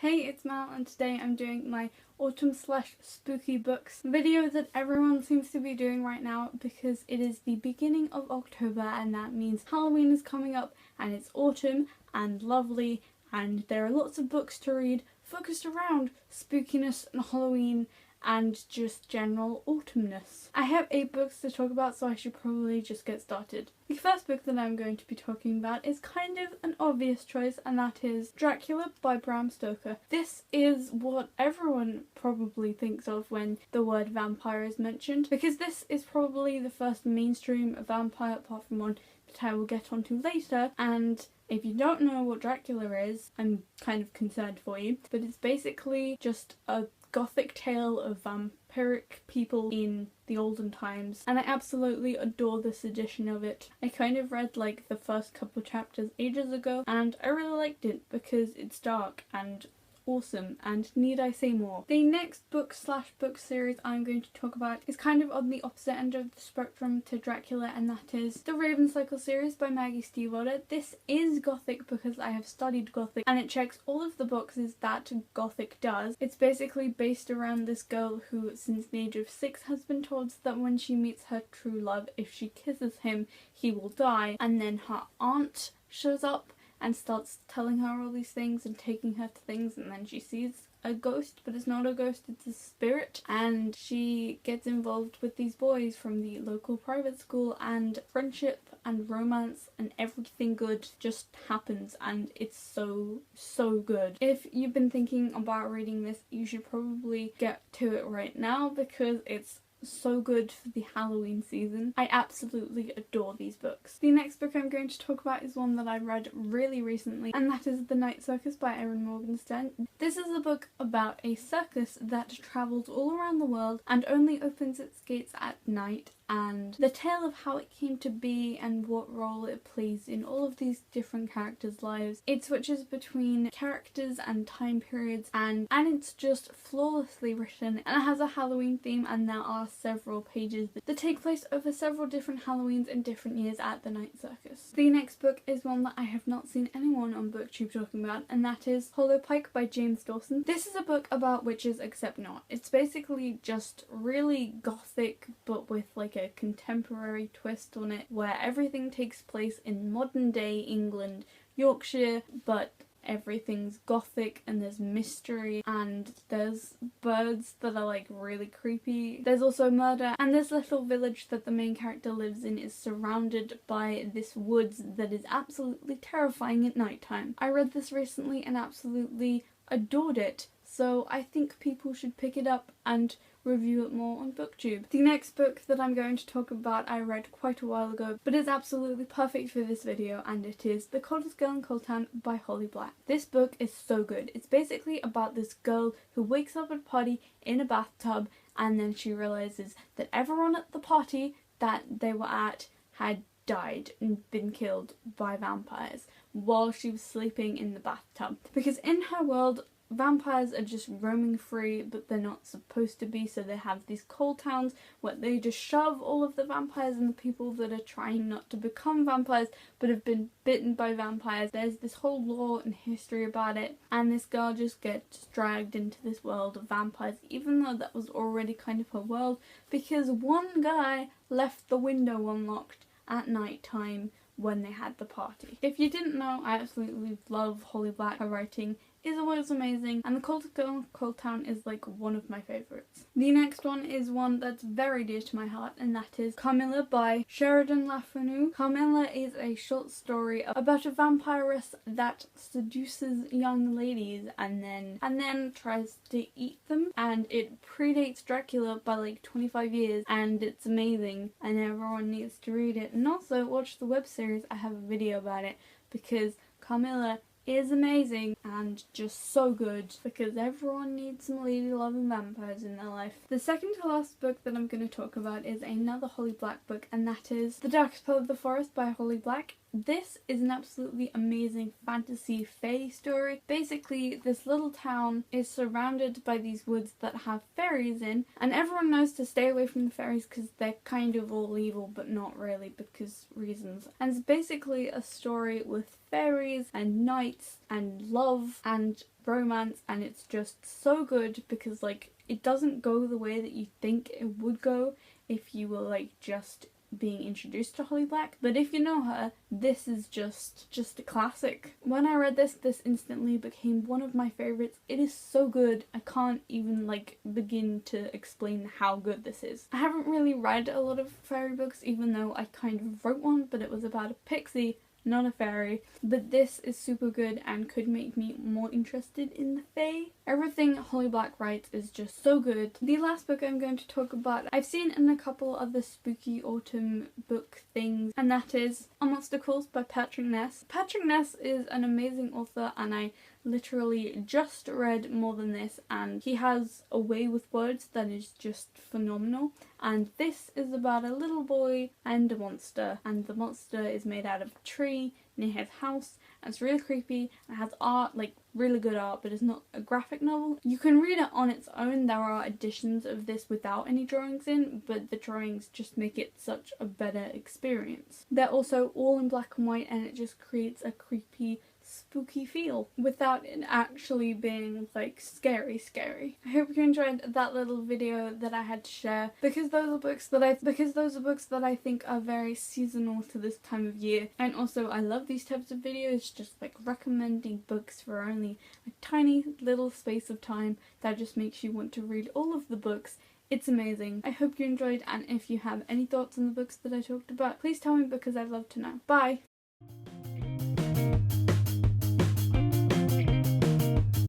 Hey, it's Mal and today I'm doing my autumn/spooky books video that everyone seems to be doing right now because it is the beginning of October and that means Halloween is coming up and it's autumn and lovely and there are lots of books to read focused around spookiness and Halloween and just general autumnness. I have 8 books to talk about, so I should probably just get started. The first book that I'm going to be talking about is kind of an obvious choice, and that is Dracula by Bram Stoker. This is what everyone probably thinks of when the word vampire is mentioned, because this is probably the first mainstream vampire apart from one that I will get onto later, and if you don't know what Dracula is, I'm kind of concerned for you, but it's basically just a gothic tale of vampiric people in the olden times, and I absolutely adore this edition of it. I kind of read like the first couple chapters ages ago and I really liked it because it's dark and awesome, and need I say more. The next book/book series I'm going to talk about is kind of on the opposite end of the spectrum to Dracula, and that is the Raven Cycle series by Maggie Stiefvater. This is gothic because I have studied gothic and it checks all of the boxes that gothic does. It's basically based around this girl who since the age of 6 has been told that when she meets her true love, if she kisses him he will die, and then her aunt shows up and starts telling her all these things and taking her to things, and then she sees a ghost, but it's not a ghost, it's a spirit, and she gets involved with these boys from the local private school, and friendship and romance and everything good just happens, and it's so good. If you've been thinking about reading this, you should probably get to it right now because it's so good for the Halloween season. I absolutely adore these books. The next book I'm going to talk about is one that I read really recently, and that is The Night Circus by Erin Morgenstern. This is a book about a circus that travels all around the world and only opens its gates at night, and the tale of how it came to be and what role it plays in all of these different characters' lives. It switches between characters and time periods, and it's just flawlessly written, and it has a Halloween theme, and there are several pages that take place over several different Halloweens in different years at the Night Circus. The next book is one that I have not seen anyone on BookTube talking about, and that is Pike by James Dawson. This is a book about witches except not. It's basically just really gothic but with like a contemporary twist on it, where everything takes place in modern day England, Yorkshire, but everything's gothic and there's mystery and there's birds that are like really creepy. There's also murder, and this little village that the main character lives in is surrounded by this woods that is absolutely terrifying at night time. I read this recently and absolutely adored it, so I think people should pick it up and review it more on BookTube. The next book that I'm going to talk about I read quite a while ago, but is absolutely perfect for this video, and it is The Coldest Girl in Coldtown by Holly Black. This book is so good. It's basically about this girl who wakes up at a party in a bathtub, and then she realizes that everyone at the party that they were at had died and been killed by vampires while she was sleeping in the bathtub. Because in her world, vampires are just roaming free, but they're not supposed to be, so they have these cold towns where they just shove all of the vampires and the people that are trying not to become vampires but have been bitten by vampires. There's this whole lore and history about it, and this girl just gets dragged into this world of vampires, even though that was already kind of her world, because one guy left the window unlocked at night time when they had the party. If you didn't know, I absolutely love Holly Black. Her writing is always amazing, and The Coldest Girl in Coldtown is like one of my favourites. The next one is one that's very dear to my heart, and that is Camilla by Sheridan LaFanu. Camilla is a short story about a vampiress that seduces young ladies and then tries to eat them, and it predates Dracula by like 25 years, and it's amazing and everyone needs to read it, and also watch the web series. I have a video about it because Camilla is amazing and just so good, because everyone needs some lady-loving vampires in their life. The second to last book that I'm going to talk about is another Holly Black book, and that is The Darkest Part of the Forest by Holly Black. This is an absolutely amazing fantasy fae story. Basically, this little town is surrounded by these woods that have fairies in, and everyone knows to stay away from the fairies because they're kind of all evil, but not really because reasons. And it's basically a story with fairies and knights and love and romance, and it's just so good because like it doesn't go the way that you think it would go if you were like just being introduced to Holly Black, but if you know her, this is just a classic. When I read this instantly became one of my favourites. It is so good, I can't even like begin to explain how good this is. I haven't really read a lot of fairy books, even though I kind of wrote one, but it was about a pixie, not a fairy, but this is super good and could make me more interested in the fae. Everything Holly Black writes is just so good. The last book I'm going to talk about, I've seen in a couple other spooky autumn book things, and that is Obstacles by Patrick Ness. Patrick Ness is an amazing author, and I literally just read More Than This, and he has a way with words that is just phenomenal. And this is about a little boy and a monster, and the monster is made out of a tree near his house, and it's really creepy and has art, like really good art, but it's not a graphic novel. You can read it on its own. There are editions of this without any drawings in, but the drawings just make it such a better experience. They're also all in black and white, and it just creates a creepy, spooky feel without it actually being like scary. I hope you enjoyed that little video that I had to share, because those are books that I think are very seasonal to this time of year, and also I love these types of videos, just like recommending books for only a tiny little space of time that just makes you want to read all of the books. It's amazing. I hope you enjoyed, and if you have any thoughts on the books that I talked about, please tell me because I'd love to know. Bye!